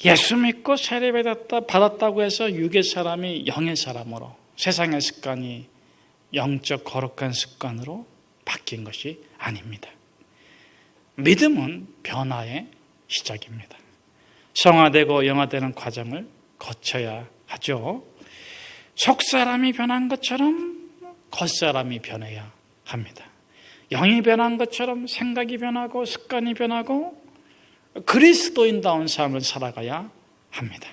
예수 믿고 받았다고 해서 육의 사람이 영의 사람으로, 세상의 습관이 영적 거룩한 습관으로 바뀐 것이 아닙니다. 믿음은 변화의 시작입니다. 성화되고 영화되는 과정을 거쳐야 하죠. 속사람이 변한 것처럼 겉사람이 변해야 합니다. 영이 변한 것처럼 생각이 변하고 습관이 변하고 그리스도인다운 삶을 살아가야 합니다.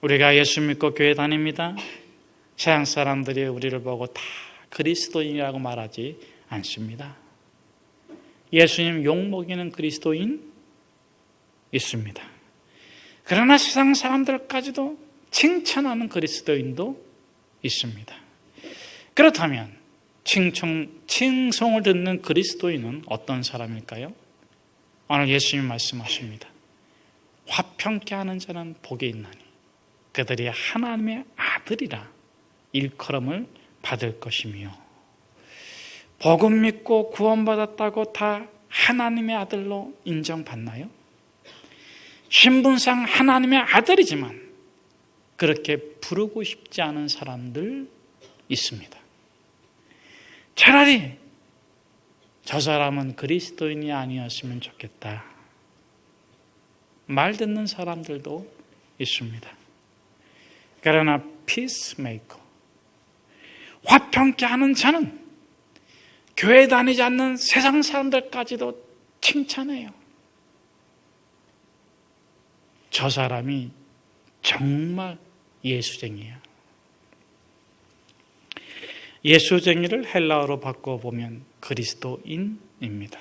우리가 예수 믿고 교회 다닙니다. 세상 사람들이 우리를 보고 다 그리스도인이라고 말하지 않습니다. 예수님 욕먹이는 그리스도인 있습니다. 그러나 세상 사람들까지도 칭찬하는 그리스도인도 있습니다. 그렇다면 칭송을 듣는 그리스도인은 어떤 사람일까요? 오늘 예수님 말씀하십니다. 화평케 하는 자는 복이 있나니 그들이 하나님의 아들이라 일컬음을 받을 것이며, 복음 믿고 구원받았다고 다 하나님의 아들로 인정받나요? 신분상 하나님의 아들이지만 그렇게 부르고 싶지 않은 사람들 있습니다. 차라리 저 사람은 그리스도인이 아니었으면 좋겠다 말 듣는 사람들도 있습니다. 그러나 피스메이커, 화평케 하는 자는 교회 다니지 않는 세상 사람들까지도 칭찬해요. 저 사람이 정말 예수쟁이야. 예수쟁이를 헬라어로 바꿔보면 그리스도인입니다.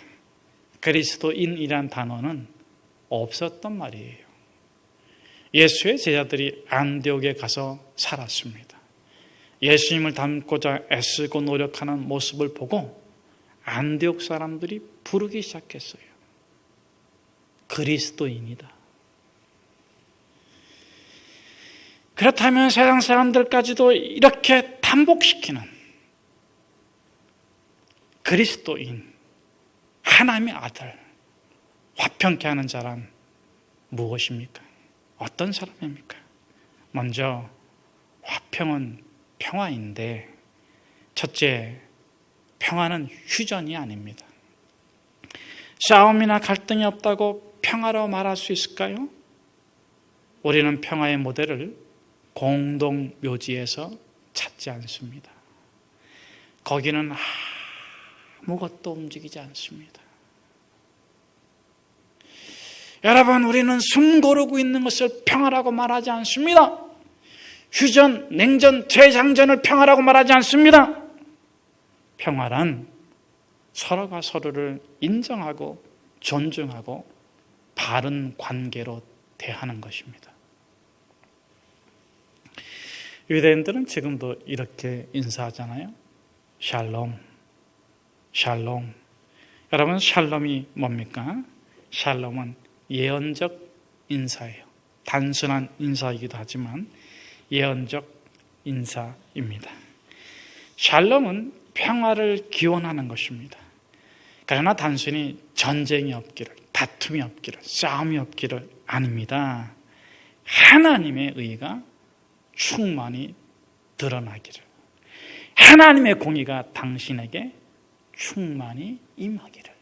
그리스도인이란 단어는 없었던 말이에요. 예수의 제자들이 안디옥에 가서 살았습니다. 예수님을 닮고자 애쓰고 노력하는 모습을 보고 안디옥 사람들이 부르기 시작했어요. 그리스도인이다. 그렇다면 세상 사람들까지도 이렇게 탐복시키는 그리스도인, 하나님의 아들, 화평케 하는 자란 무엇입니까? 어떤 사람입니까? 먼저 화평은 평화인데, 첫째, 평화는 휴전이 아닙니다. 싸움이나 갈등이 없다고 평화라고 말할 수 있을까요? 우리는 평화의 모델을 공동묘지에서 찾지 않습니다. 거기는 아무것도 움직이지 않습니다. 여러분, 우리는 숨 고르고 있는 것을 평화라고 말하지 않습니다. 휴전, 냉전, 재장전을 평화라고 말하지 않습니다. 평화란 서로가 서로를 인정하고 존중하고 바른 관계로 대하는 것입니다. 유대인들은 지금도 이렇게 인사하잖아요. 샬롬, 샬롬. 여러분, 샬롬이 뭡니까? 샬롬은 예언적 인사예요. 단순한 인사이기도 하지만 예언적 인사입니다. 샬롬은 평화를 기원하는 것입니다. 그러나 단순히 전쟁이 없기를, 다툼이 없기를, 싸움이 없기를 아닙니다. 하나님의 의가 충만히 드러나기를, 하나님의 공의가 당신에게 충만히 임하기를.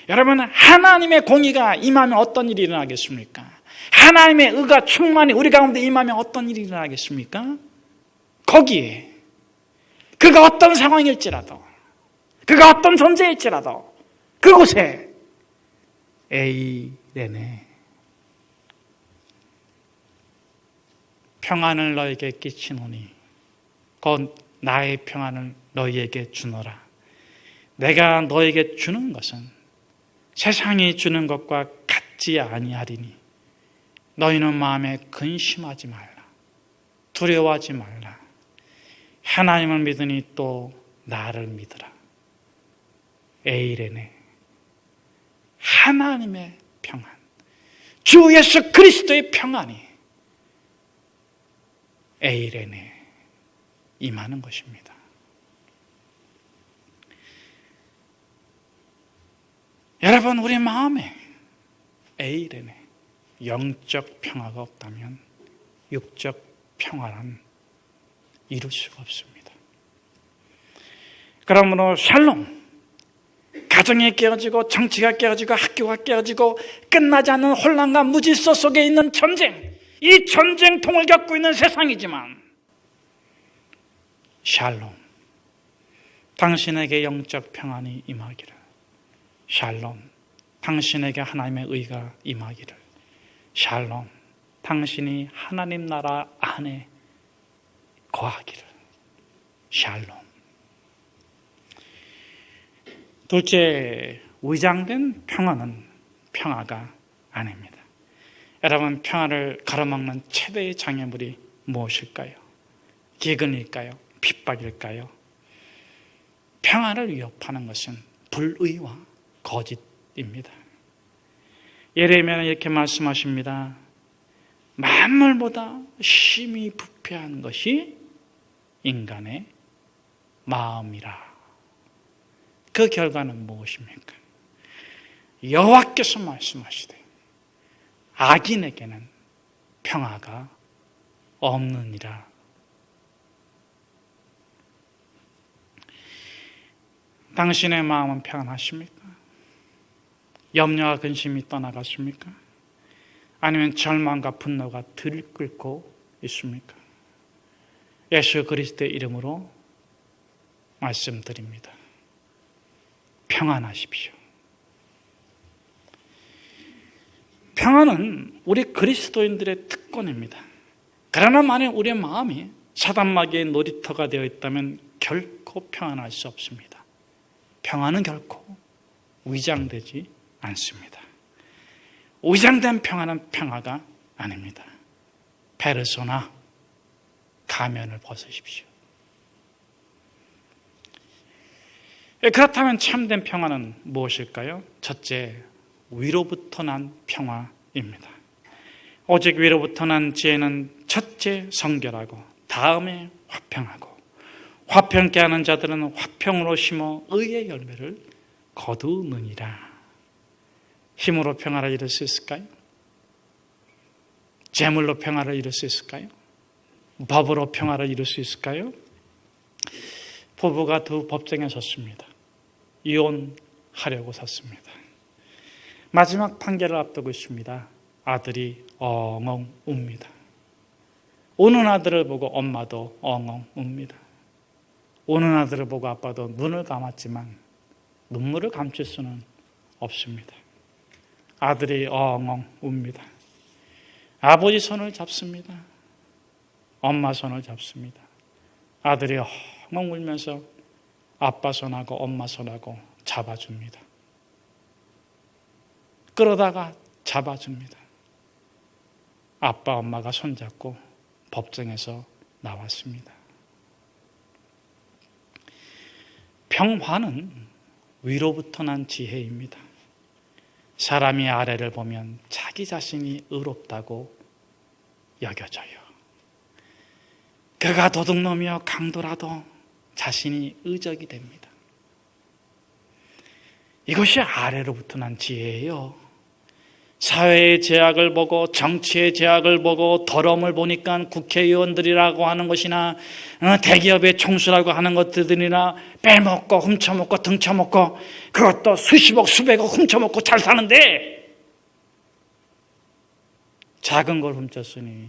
여러분, 하나님의 공의가 임하면 어떤 일이 일어나겠습니까? 하나님의 의가 충만히 우리 가운데 임하면 어떤 일이 일어나겠습니까? 거기에 그가 어떤 상황일지라도, 그가 어떤 존재일지라도 그곳에 에이레네, 평안을 너에게 끼치노니 곧 나의 평안을 너희에게 주노라. 내가 너에게 주는 것은 세상이 주는 것과 같지 아니하리니 너희는 마음에 근심하지 말라, 두려워하지 말라. 하나님을 믿으니 또 나를 믿으라. 에이레네, 하나님의 평안, 주 예수 그리스도의 평안이 에이레네 임하는 것입니다. 여러분, 우리 마음에 에이레네, 영적 평화가 없다면 육적 평화는 이룰 수가 없습니다. 그러므로 샬롬, 가정이 깨어지고 정치가 깨어지고 학교가 깨어지고 끝나지 않는 혼란과 무질서 속에 있는 전쟁, 이 전쟁통을 겪고 있는 세상이지만 샬롬, 당신에게 영적 평안이 임하기를. 샬롬, 당신에게 하나님의 의가 임하기를. 샬롬, 당신이 하나님 나라 안에 거하기를. 샬롬. 둘째, 위장된 평화는 평화가 아닙니다. 여러분, 평화를 가로막는 최대의 장애물이 무엇일까요? 기근일까요? 핍박일까요? 평화를 위협하는 것은 불의와 거짓입니다. 예레미야는 이렇게 말씀하십니다. 만물보다 심히 부패한 것이 인간의 마음이라. 그 결과는 무엇입니까? 여호와께서 말씀하시되 악인에게는 평화가 없느니라. 당신의 마음은 평안하십니까? 염려와 근심이 떠나갔습니까? 아니면 절망과 분노가 들끓고 있습니까? 예수 그리스도의 이름으로 말씀드립니다. 평안하십시오. 평안은 우리 그리스도인들의 특권입니다. 그러나 만약 우리의 마음이 사단마귀의 놀이터가 되어 있다면 결코 평안할 수 없습니다. 평안은 결코 위장되지 않습니다. 위장된 평안은 평화가 아닙니다. 페르소나, 가면을 벗으십시오. 그렇다면 참된 평화는 무엇일까요? 첫째, 위로부터 난 평화입니다. 오직 위로부터 난 지혜는 첫째 성결하고 다음에 화평하고, 화평케 하는 자들은 화평으로 심어 의의 열매를 거두느니라. 힘으로 평화를 이룰 수 있을까요? 재물로 평화를 이룰 수 있을까요? 법으로 평화를 이룰 수 있을까요? 부부가 두 법정에 섰습니다. 이혼하려고 섰습니다. 마지막 판결을 앞두고 있습니다. 아들이 엉엉 웁니다. 우는 아들을 보고 엄마도 엉엉 웁니다. 우는 아들을 보고 아빠도 눈을 감았지만 눈물을 감출 수는 없습니다. 아들이 엉엉 웁니다. 아버지 손을 잡습니다. 엄마 손을 잡습니다. 아들이 엉엉 울면서 아빠 손하고 엄마 손하고 잡아줍니다. 끌어다가 잡아줍니다. 아빠 엄마가 손잡고 법정에서 나왔습니다. 평화는 위로부터 난 지혜입니다. 사람이 아래를 보면 자기 자신이 의롭다고 여겨져요. 그가 도둑놈이여 강도라도 자신이 의적이 됩니다. 이것이 아래로부터 난 지혜예요. 사회의 제약을 보고 정치의 제약을 보고 더러움을 보니까 국회의원들이라고 하는 것이나 대기업의 총수라고 하는 것들이나 빼먹고 훔쳐먹고 등쳐먹고 그것도 수십억 수백억 훔쳐먹고 잘 사는데 작은 걸 훔쳤으니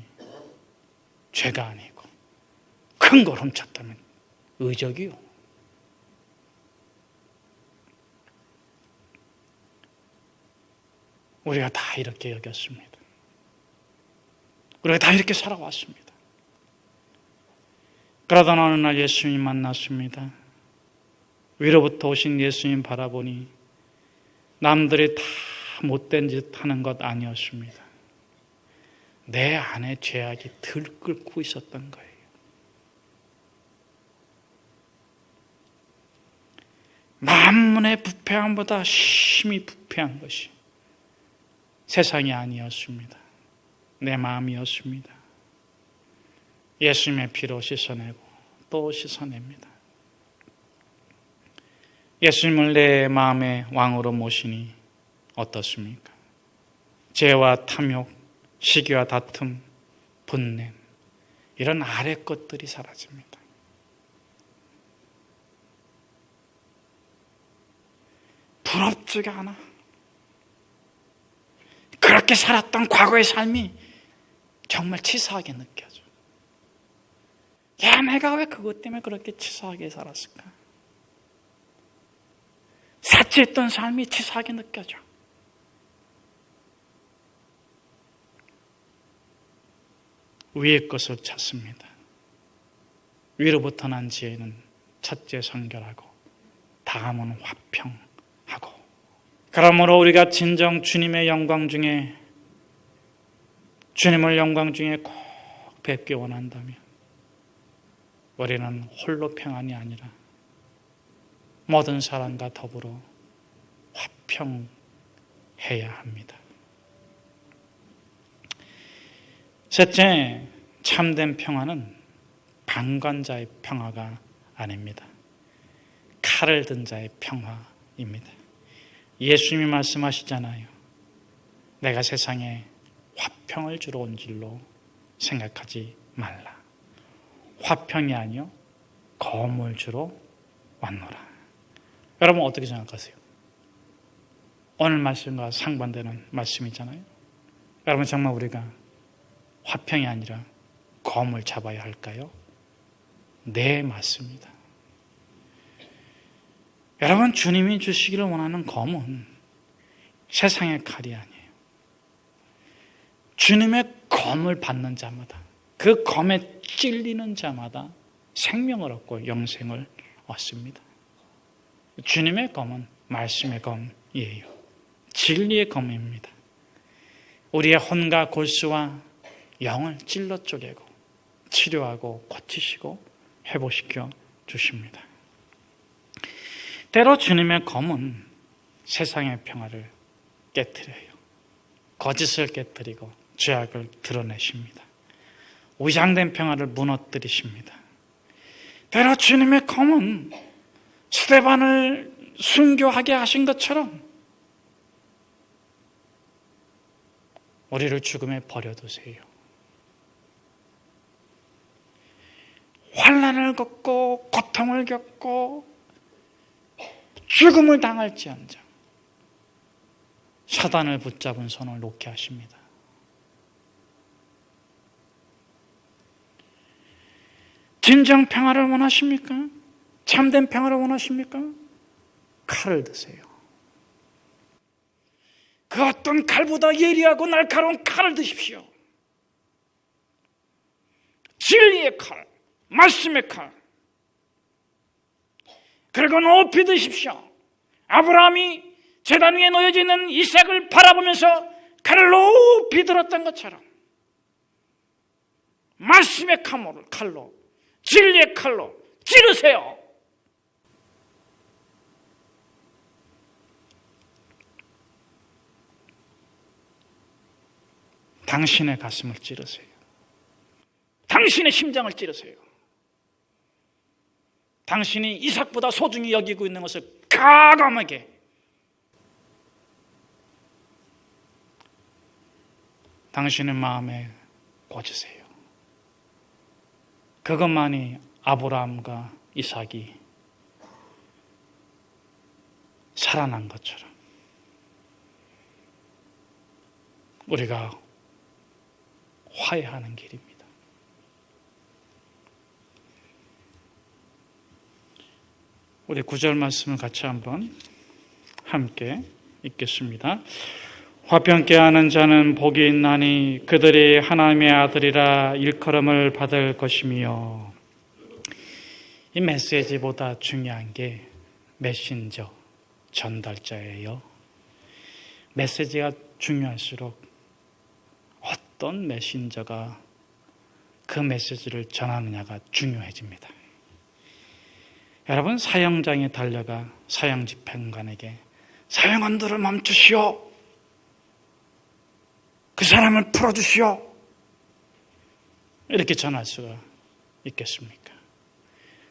죄가 아니고 큰 걸 훔쳤다면 의적이요. 우리가 다 이렇게 여겼습니다. 우리가 다 이렇게 살아왔습니다. 그러다 어느 날 예수님 만났습니다. 위로부터 오신 예수님 바라보니 남들이 다 못된 짓 하는 것 아니었습니다. 내 안에 죄악이 들끓고 있었던 거예요. 만문의 부패함보다 심히 부패한 것이 세상이 아니었습니다. 내 마음이었습니다. 예수님의 피로 씻어내고 또 씻어냅니다. 예수님을 내 마음의 왕으로 모시니 어떻습니까? 죄와 탐욕, 시기와 다툼, 분냄, 이런 아래 것들이 사라집니다. 부럽지가 않아. 그렇게 살았던 과거의 삶이 정말 치사하게 느껴져. 야, 내가 왜 그것 때문에 그렇게 치사하게 살았을까? 사치했던 삶이 치사하게 느껴져. 위의 것을 찾습니다. 위로부터 난 지혜는 첫째 성결하고 다음은 화평하고. 그러므로 우리가 진정 주님의 영광 중에, 주님을 영광 중에 꼭 뵙기 원한다면 우리는 홀로 평안이 아니라 모든 사람과 더불어 화평해야 합니다. 셋째, 참된 평화는 방관자의 평화가 아닙니다. 칼을 든 자의 평화입니다. 예수님이 말씀하시잖아요. 내가 세상에 화평을 주러 온 줄로 생각하지 말라. 화평이 아니요 검을 주러 왔노라. 여러분 어떻게 생각하세요? 오늘 말씀과 상반되는 말씀이잖아요. 여러분 정말 우리가 화평이 아니라 검을 잡아야 할까요? 네, 맞습니다. 여러분, 주님이 주시기를 원하는 검은 세상의 칼이 아니에요. 주님의 검을 받는 자마다, 그 검에 찔리는 자마다 생명을 얻고 영생을 얻습니다. 주님의 검은 말씀의 검이에요. 진리의 검입니다. 우리의 혼과 골수와 영을 찔러 쪼개고 치료하고 고치시고 회복시켜 주십니다. 때로 주님의 검은 세상의 평화를 깨트려요. 거짓을 깨트리고 죄악을 드러내십니다. 위장된 평화를 무너뜨리십니다. 때로 주님의 검은 스데반을 순교하게 하신 것처럼 우리를 죽음에 버려두세요. 환난을 겪고 고통을 겪고 죽음을 당할지언정 사단을 붙잡은 손을 놓게 하십니다. 진정 평화를 원하십니까? 참된 평화를 원하십니까? 칼을 드세요. 그 어떤 칼보다 예리하고 날카로운 칼을 드십시오. 진리의 칼, 말씀의 칼. 그리고 높이 드십시오. 아브라함이 제단 위에 놓여져 있는 이삭을 바라보면서 칼을 높이 들었던 것처럼 말씀의 칼로, 진리의 칼로 찌르세요. 당신의 가슴을 찌르세요. 당신의 심장을 찌르세요. 당신이 이삭보다 소중히 여기고 있는 것을 과감하게 당신의 마음에 꽂으세요. 그것만이 아브라함과 이삭이 살아난 것처럼 우리가 화해하는 길입니다. 우리 9절 말씀을 같이 한번 함께 읽겠습니다. 화평케 하는 자는 복이 있나니 그들이 하나님의 아들이라 일컬음을 받을 것이며. 이 메시지보다 중요한 게 메신저, 전달자예요. 메시지가 중요할수록 어떤 메신저가 그 메시지를 전하느냐가 중요해집니다. 여러분, 사형장에 달려가 사형 집행관에게 사형원들을 멈추시오, 그 사람을 풀어주시오, 이렇게 전할 수가 있겠습니까?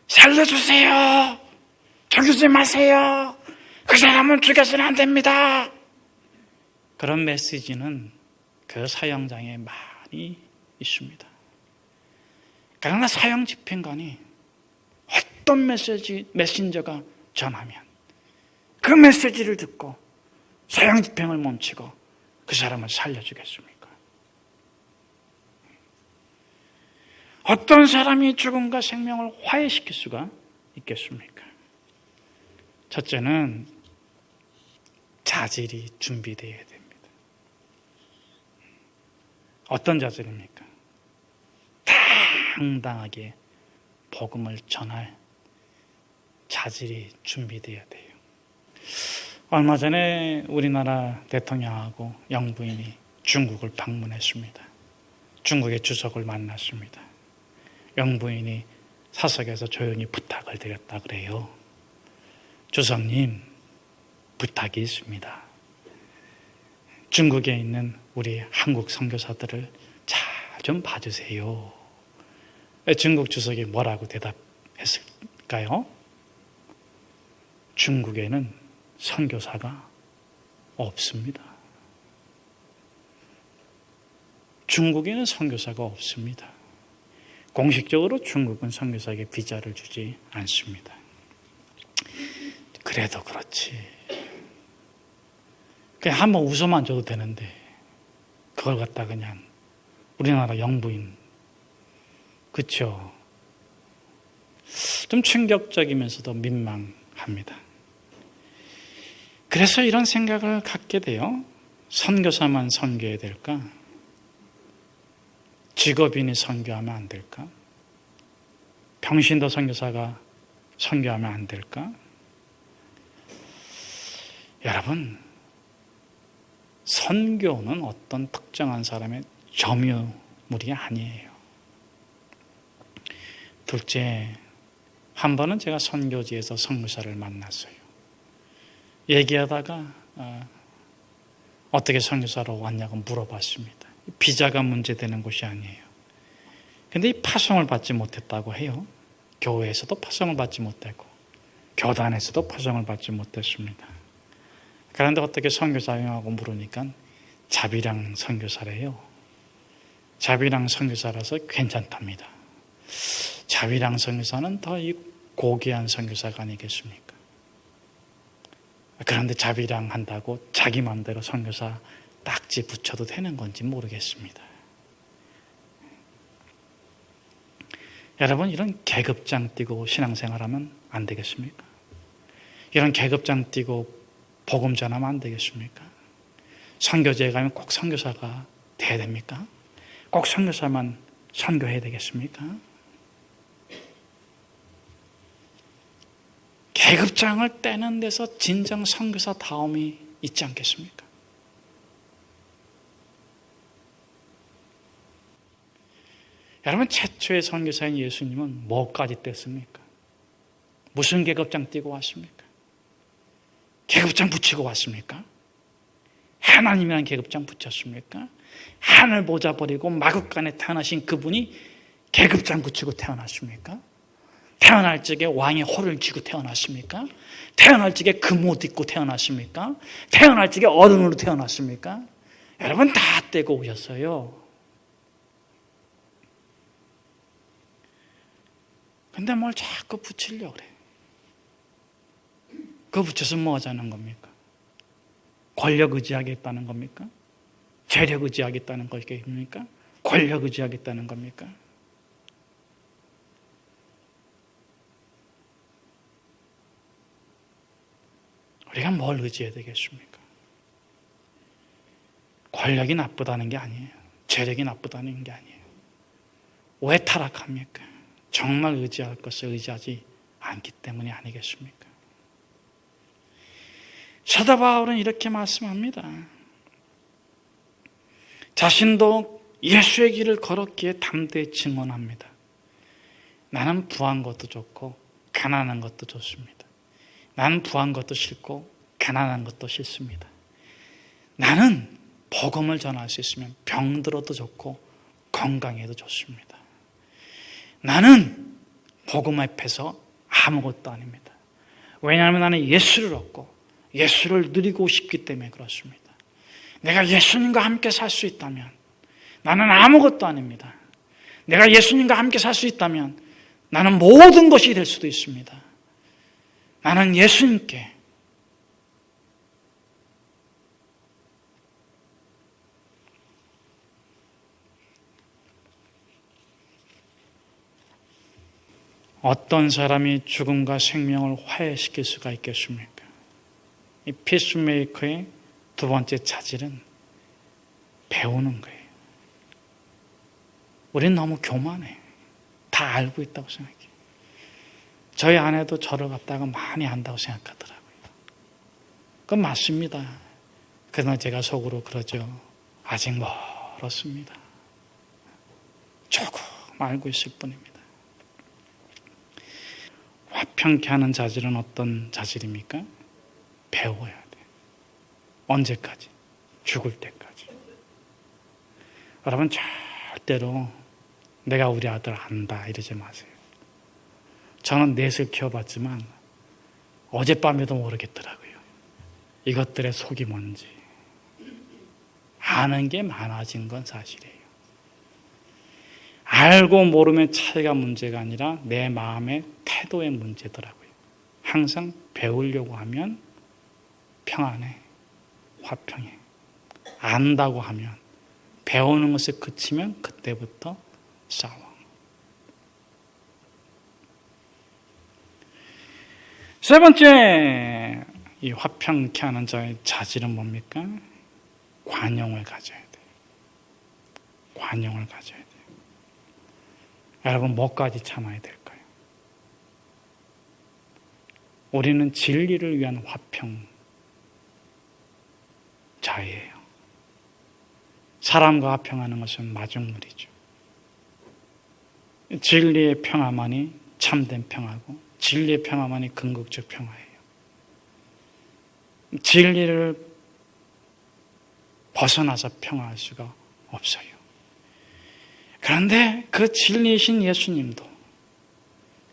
살려주세요, 죽이지 마세요, 그 사람을 죽여서는 안 됩니다. 그런 메시지는 그 사형장에 많이 있습니다. 그러나 사형 집행관이 어떤 메신저가 전하면 그 메시지를 듣고 사형 집행을 멈추고 그 사람을 살려주겠습니까? 어떤 사람이 죽음과 생명을 화해시킬 수가 있겠습니까? 첫째는 자질이 준비되어야 됩니다. 어떤 자질입니까? 당당하게 복음을 전할 자질이 준비되어야 돼요. 얼마 전에 우리나라 대통령하고 영부인이 중국을 방문했습니다. 중국의 주석을 만났습니다. 영부인이 사석에서 조용히 부탁을 드렸다 그래요. 주석님, 부탁이 있습니다. 중국에 있는 우리 한국 선교사들을 잘 좀 봐주세요. 중국 주석이 뭐라고 대답했을까요? 중국에는 선교사가 없습니다. 중국에는 선교사가 없습니다. 공식적으로 중국은 선교사에게 비자를 주지 않습니다. 그래도 그렇지. 그냥 한번 웃어만 줘도 되는데 그걸 갖다 그냥 우리나라 영부인, 그렇죠? 좀 충격적이면서도 민망합니다. 그래서 이런 생각을 갖게 돼요. 선교사만 선교해야 될까? 직업인이 선교하면 안 될까? 평신도 선교사가 선교하면 안 될까? 여러분, 선교는 어떤 특정한 사람의 점유물이 아니에요. 둘째, 한 번은 제가 선교지에서 선교사를 만났어요. 얘기하다가 어떻게 선교사로 왔냐고 물어봤습니다. 비자가 문제되는 곳이 아니에요. 근데 이 파송을 받지 못했다고 해요. 교회에서도 파송을 받지 못했고 교단에서도 파송을 받지 못했습니다. 그런데 어떻게 선교사냐고 물으니까 자비랑 선교사래요. 자비랑 선교사라서 괜찮답니다. 자비랑 선교사는 더 고귀한 선교사가 아니겠습니까? 그런데 자비랑 한다고 자기 마음대로 선교사 딱지 붙여도 되는 건지 모르겠습니다. 여러분, 이런 계급장 띄고 신앙생활하면 안 되겠습니까? 이런 계급장 띄고 복음 전하면 안 되겠습니까? 선교제에 가면 꼭 선교사가 돼야 됩니까? 꼭 선교사만 선교해야 되겠습니까? 계급장을 떼는 데서 진정 선교사 다움이 있지 않겠습니까? 여러분, 최초의 선교사인 예수님은 뭐까지 뗐습니까? 무슨 계급장 띄고 왔습니까? 계급장 붙이고 왔습니까? 하나님이라는 계급장 붙였습니까? 하늘 보좌 버리고 마국간에 태어나신 그분이 계급장 붙이고 태어났습니까? 태어날 적에 왕의 호를 쥐고 태어났습니까? 태어날 적에 금옷 입고 태어났습니까? 태어날 적에 어른으로 태어났습니까? 여러분, 다 떼고 오셨어요. 근데 뭘 자꾸 붙이려고 그래. 그거 붙여서 뭐 하자는 겁니까? 권력 의지하겠다는 겁니까? 재력 의지하겠다는 것입니까? 권력 의지하겠다는 겁니까? 우리가 뭘 의지해야 되겠습니까? 권력이 나쁘다는 게 아니에요. 재력이 나쁘다는 게 아니에요. 왜 타락합니까? 정말 의지할 것을 의지하지 않기 때문이 아니겠습니까? 사도 바울은 이렇게 말씀합니다. 자신도 예수의 길을 걸었기에 담대히 증언합니다. 나는 부한 것도 좋고 가난한 것도 좋습니다. 나는 부한 것도 싫고 가난한 것도 싫습니다. 나는 복음을 전할 수 있으면 병들어도 좋고 건강해도 좋습니다. 나는 복음 앞에서 아무것도 아닙니다. 왜냐하면 나는 예수를 얻고 예수를 누리고 싶기 때문에 그렇습니다. 내가 예수님과 함께 살 수 있다면 나는 아무것도 아닙니다. 내가 예수님과 함께 살 수 있다면 나는 모든 것이 될 수도 있습니다. 나는 예수님께 어떤 사람이 죽음과 생명을 화해시킬 수가 있겠습니까? 이 피스메이커의 두 번째 자질은 배우는 거예요. 우린 너무 교만해. 다 알고 있다고 생각해요. 저희 아내도 저를 갖다가 많이 안다고 생각하더라고요. 그건 맞습니다. 그러나 제가 속으로 그러죠. 아직 멀었습니다. 조금 알고 있을 뿐입니다. 화평케 하는 자질은 어떤 자질입니까? 배워야 돼. 언제까지? 죽을 때까지. 여러분 절대로 내가 우리 아들 안다 이러지 마세요. 저는 넷을 키워봤지만 어젯밤에도 모르겠더라고요. 이것들의 속이 뭔지. 아는 게 많아진 건 사실이에요. 알고 모르면 차이가 문제가 아니라 내 마음의 태도의 문제더라고요. 항상 배우려고 하면 평안해, 화평해. 안다고 하면, 배우는 것에 그치면 그때부터 싸워. 세 번째, 이 화평케 하는 자의 자질은 뭡니까? 관용을 가져야 돼요. 관용을 가져야 돼요. 여러분, 뭐까지 참아야 될까요? 우리는 진리를 위한 화평자예요. 사람과 화평하는 것은 마중물이죠. 진리의 평화만이 참된 평화고 진리의 평화만이 궁극적 평화예요. 진리를 벗어나서 평화할 수가 없어요. 그런데 그 진리이신 예수님도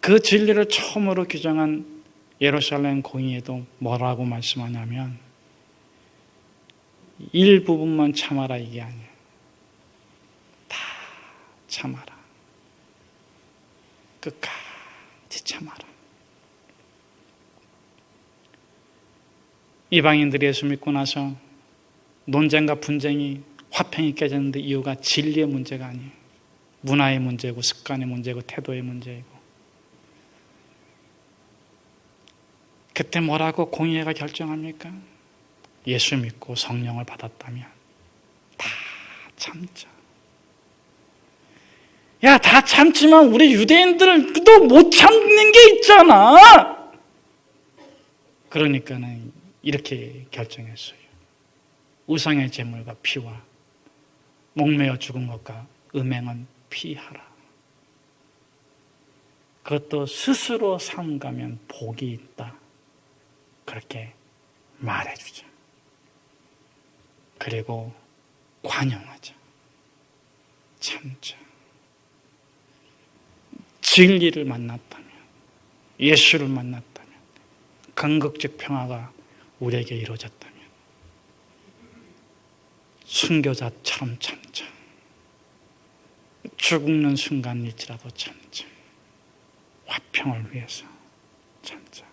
그 진리를 처음으로 규정한 예루살렘 공의에도 뭐라고 말씀하냐면 일부분만 참아라 이게 아니에요. 다 참아라. 끝까지 참아라. 이방인들이 예수 믿고 나서 논쟁과 분쟁이 화평이 깨졌는데 이유가 진리의 문제가 아니에요. 문화의 문제고 습관의 문제고 태도의 문제이고. 그때 뭐라고 공의회가 결정합니까? 예수 믿고 성령을 받았다면 다 참자. 야, 다 참지만 우리 유대인들도 못 참는 게 있잖아. 그러니까는 이렇게 결정했어요. 우상의 제물과 피와 목매어 죽은 것과 음행은 피하라. 그것도 스스로 삼가면 복이 있다. 그렇게 말해주자. 그리고 관용하자. 참자. 진리를 만났다면, 예수를 만났다면, 궁극적 평화가 우리에게 이루어졌다면 순교자처럼 참자. 죽는 순간일지라도 참자. 화평을 위해서 참자.